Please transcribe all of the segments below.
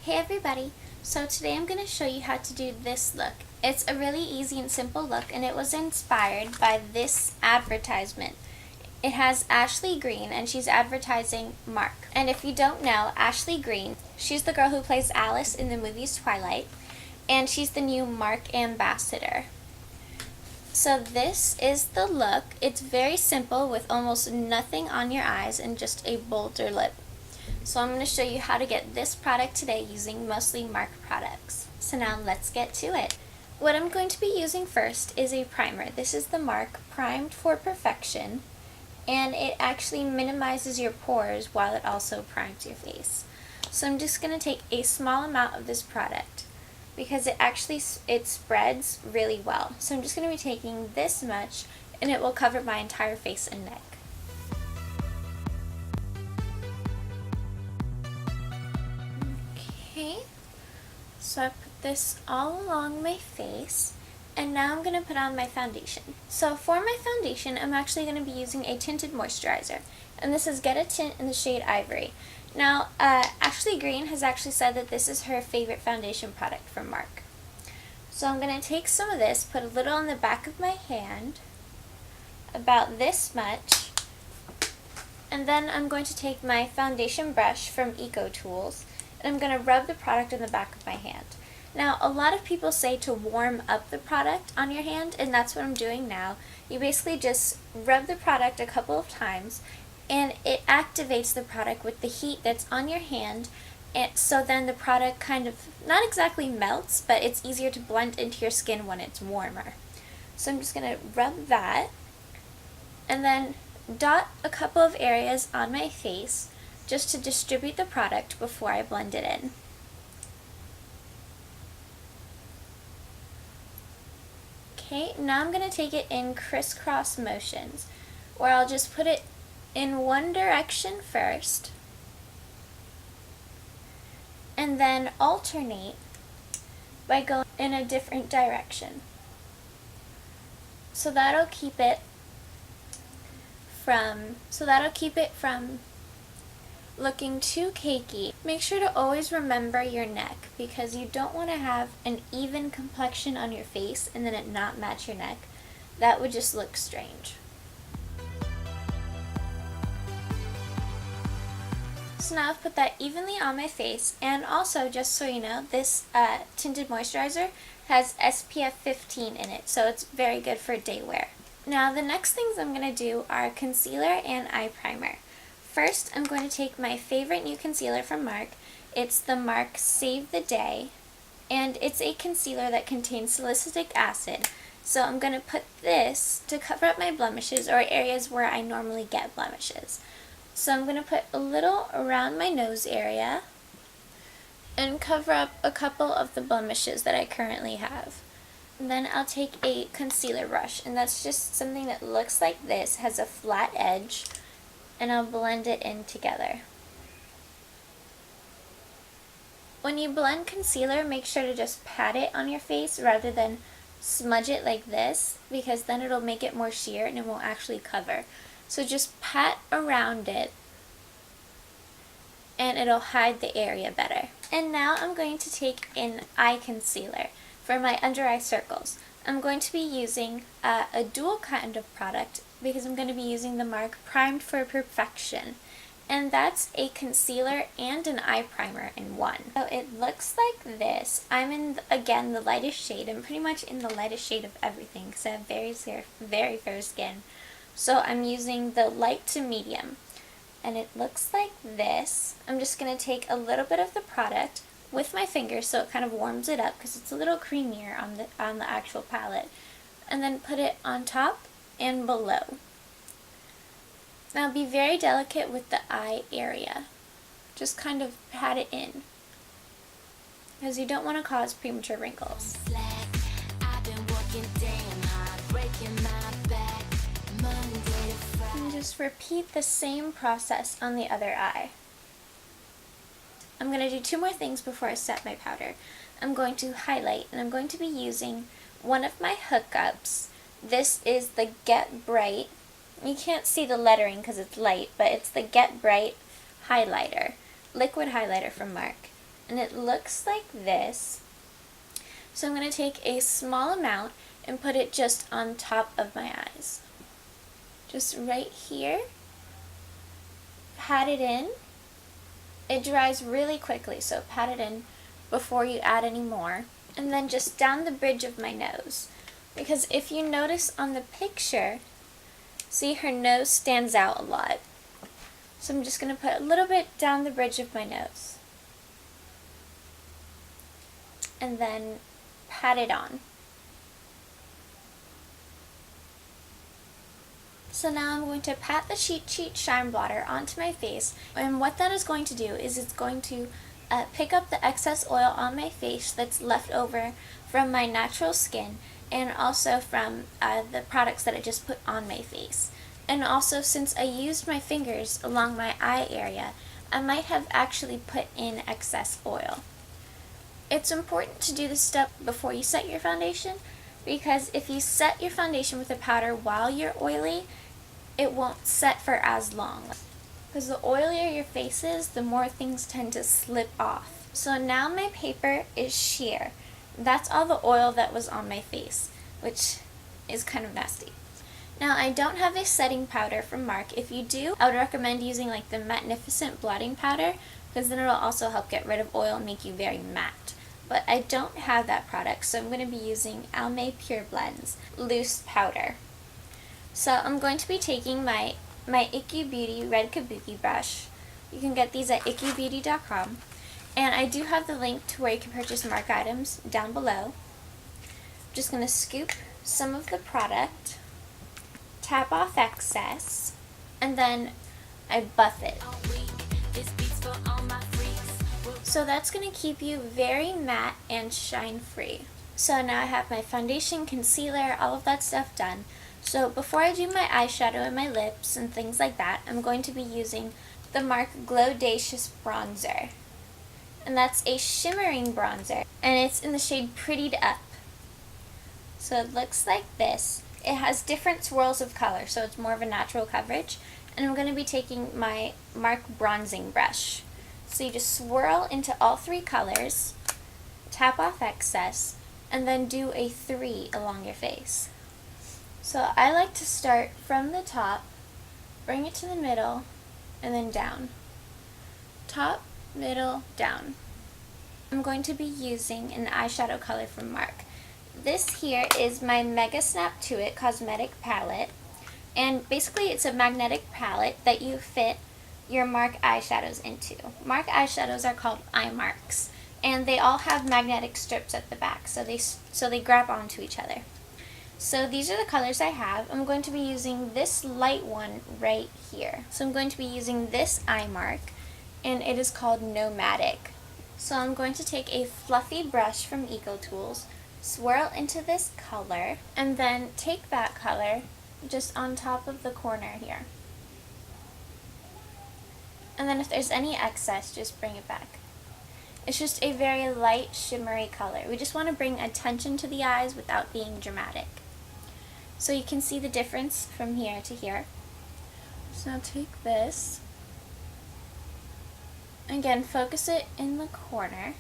Hey everybody! So today I'm going to show you how to do this look. It's a really easy and simple look, and it was inspired by this advertisement. It has Ashley Greene, and she's advertising Mark. And if you don't know, Ashley Greene, she's the girl who plays Alice in the movies Twilight, and she's the new Mark ambassador. So this is the look. It's very simple with almost nothing on your eyes and just a bolder lip. So I'm going to show you how to get this product today using mostly Mark products. So now let's get to it. What I'm going to be using first is a primer. This is the Mark Primed for Perfection, and it actually minimizes your pores while it also primes your face. So I'm just going to take a small amount of this product because it spreads really well. So I'm just going to be taking this much, and it will cover my entire face and neck. Okay, so I put this all along my face, and now I'm going to put on my foundation. So for my foundation, I'm actually going to be using a tinted moisturizer, and this is Get a Tint in the shade Ivory. Now, Ashley Greene has actually said that this is her favorite foundation product from Mark. So I'm going to take some of this, put a little on the back of my hand, about this much, and then I'm going to take my foundation brush from Eco Tools, and I'm going to rub the product on the back of my hand. Now, a lot of people say to warm up the product on your hand, and that's what I'm doing now. You basically just rub the product a couple of times, and it activates the product with the heat that's on your hand, and so then the product kind of, not exactly melts, but it's easier to blend into your skin when it's warmer. So I'm just going to rub that, and then dot a couple of areas on my face, just to distribute the product before I blend it in. Okay, now I'm going to take it in crisscross motions, where I'll just put it in one direction first, and then alternate by going in a different direction. So that'll keep it from looking too cakey. Make sure to always remember your neck, because you don't want to have an even complexion on your face and then it not match your neck. That would just look strange. So now I've put that evenly on my face, and also, just so you know, this tinted moisturizer has SPF 15 in it, so it's very good for day wear. Now the next things I'm going to do are concealer and eye primer. First, I'm going to take my favorite new concealer from Mark. It's the Mark Save the Day, and it's a concealer that contains salicylic acid. So I'm going to put this to cover up my blemishes, or areas where I normally get blemishes. So I'm going to put a little around my nose area and cover up a couple of the blemishes that I currently have. And then I'll take a concealer brush, and that's just something that looks like this, has a flat edge, and I'll blend it in together. When you blend concealer, make sure to just pat it on your face rather than smudge it like this, because then it'll make it more sheer and it won't actually cover. So just pat around it and it'll hide the area better. And now I'm going to take an eye concealer for my under eye circles. I'm going to be using a dual kind of product, because I'm going to be using the Mark Primed for Perfection, and that's a concealer and an eye primer in one. So it looks like this. I'm in, again, the lightest shade. I'm pretty much in the lightest shade of everything because I have very fair skin. So I'm using the light to medium, and it looks like this. I'm just going to take a little bit of the product with my fingers so it kind of warms it up, because it's a little creamier on the actual palette, and then put it on top and below. Now be very delicate with the eye area. Just kind of pat it in, because you don't want to cause premature wrinkles. And just repeat the same process on the other eye. I'm going to do two more things before I set my powder. I'm going to highlight, and I'm going to be using one of my hookups. This is the Get Bright. You can't see the lettering because it's light, but it's the Get Bright highlighter, liquid highlighter from Mark. and it looks like this. So I'm going to take a small amount and put it just on top of my eyes. Just right here. Pat it in. It dries really quickly, so pat it in before you add any more. And then just down the bridge of my nose. Because if you notice on the picture, see her nose stands out a lot. So I'm just going to put a little bit down the bridge of my nose. And then pat it on. So now I'm going to pat the Cheat Sheet Shine Blotter onto my face, and what that is going to do is it's going to pick up the excess oil on my face that's left over from my natural skin and also from the products that I just put on my face. And also, since I used my fingers along my eye area, I might have actually put in excess oil. It's important to do this step before you set your foundation, because if you set your foundation with a powder while you're oily, it won't set for as long. Because the oilier your face is, the more things tend to slip off. So now my paper is sheer. That's all the oil that was on my face, which is kind of nasty. Now, I don't have a setting powder from Mark. If you do, I would recommend using like the Magnificent Blotting Powder, because then it'll also help get rid of oil and make you very matte. But I don't have that product, so I'm going to be using Almay Pure Blends Loose Powder. So I'm going to be taking my Icky Beauty Red Kabuki brush. You can get these at ickybeauty.com. And I do have the link to where you can purchase Mark items down below. I'm just going to scoop some of the product, tap off excess, and then I buff it. So that's going to keep you very matte and shine free. So now I have my foundation, concealer, all of that stuff done. So before I do my eyeshadow and my lips and things like that, I'm going to be using the Mark Glowdacious Bronzer. And that's a shimmering bronzer, and it's in the shade Prettied Up. So it looks like this. It has different swirls of color, so it's more of a natural coverage. And I'm going to be taking my Mark Bronzing brush. So you just swirl into all three colors, tap off excess, and then do a 3 along your face. So I like to start from the top, bring it to the middle, and then down. Top, middle, down. I'm going to be using an eyeshadow color from Mark. This here is my Mega Snap To It Cosmetic Palette, and basically it's a magnetic palette that you fit your Mark eyeshadows into. Mark eyeshadows are called eye marks, and they all have magnetic strips at the back, so they grab onto each other. So these are the colors I have. I'm going to be using this light one right here. So I'm going to be using this eye mark, and it is called Nomadic. So I'm going to take a fluffy brush from EcoTools, swirl into this color, and then take that color just on top of the corner here. And then if there's any excess, just bring it back. It's just a very light, shimmery color. We just want to bring attention to the eyes without being dramatic. So you can see the difference from here to here. So now take this. Again, focus it in the corner,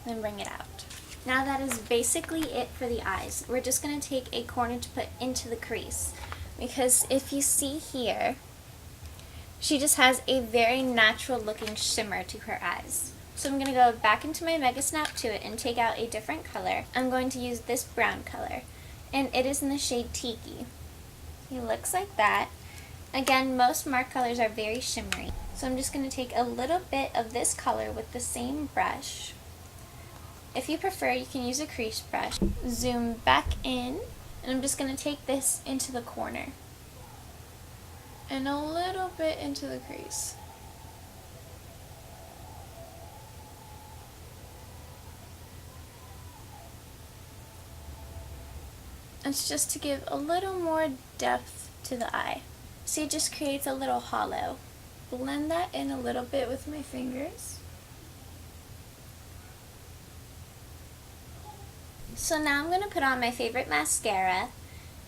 then bring it out. Now that is basically it for the eyes. We're just going to take a corner to put into the crease, because if you see here, she just has a very natural looking shimmer to her eyes. So I'm going to go back into my Mega Snap To It and take out a different color. I'm going to use this brown color, and it is in the shade Tiki. It looks like that. Again, most Mark colors are very shimmery. So I'm just going to take a little bit of this color with the same brush. If you prefer, you can use a crease brush. Zoom back in, and I'm just going to take this into the corner. And a little bit into the crease. It's just to give a little more depth to the eye. See, it just creates a little hollow. Blend that in a little bit with my fingers. So now I'm going to put on my favorite mascara.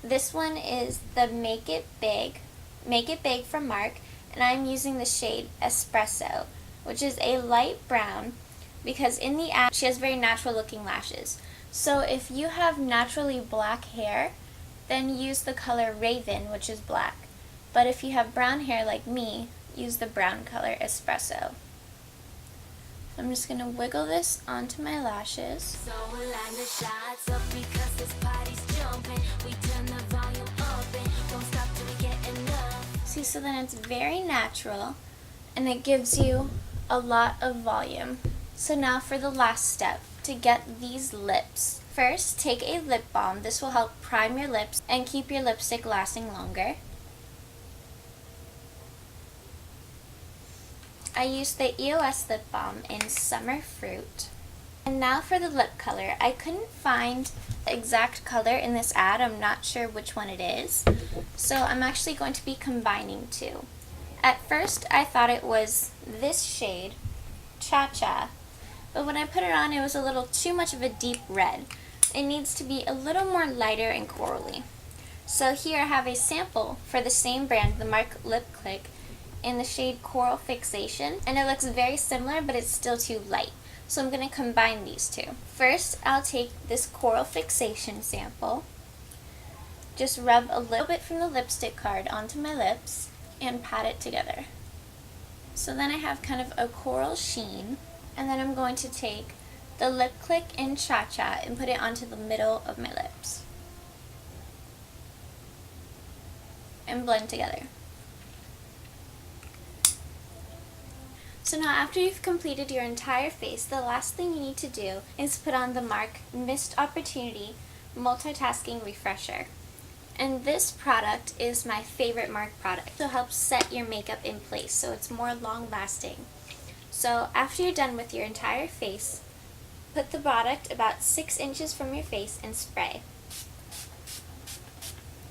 This one is the Make It Big from Mark, and I'm using the shade Espresso, which is a light brown, because in the ad she has very natural looking lashes. So if you have naturally black hair, then use the color Raven, which is black. But if you have brown hair like me, use the brown color Espresso. I'm just going to wiggle this onto my lashes. So we'll line the shots up because this party's jumping. We turn the volume up and don't stop till we get enough. See, so then it's very natural and it gives you a lot of volume. So now for the last step, to get these lips. First, take a lip balm. This will help prime your lips and keep your lipstick lasting longer. I used the EOS lip balm in Summer Fruit. And now for the lip color. I couldn't find the exact color in this ad. I'm not sure which one it is. So I'm actually going to be combining two. At first I thought it was this shade, Cha Cha. But when I put it on, it was a little too much of a deep red. It needs to be a little more lighter and corally. So here I have a sample for the same brand, the Mark Lip Click, in the shade Coral Fixation, and it looks very similar, but it's still too light. So I'm going to combine these two. First, I'll take this Coral Fixation sample, just rub a little bit from the lipstick card onto my lips, and pat it together. So then I have kind of a coral sheen, and then I'm going to take the Lip Click in Cha Cha and put it onto the middle of my lips. And blend together. So now after you've completed your entire face, the last thing you need to do is put on the Mark Missed Opportunity Multitasking Refresher. And this product is my favorite Mark product. It helps set your makeup in place so it's more long lasting. So after you're done with your entire face, put the product about 6 inches from your face and spray.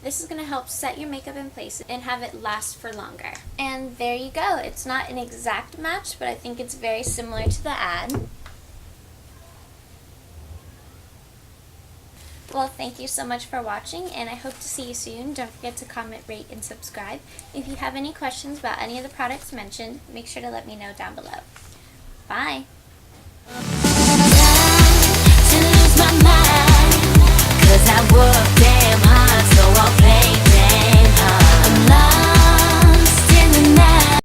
This is going to help set your makeup in place and have it last for longer. And there you go. It's not an exact match, but I think it's very similar to the ad. Well, thank you so much for watching, and I hope to see you soon. Don't forget to comment, rate, and subscribe. If you have any questions about any of the products mentioned, make sure to let me know down below. Bye!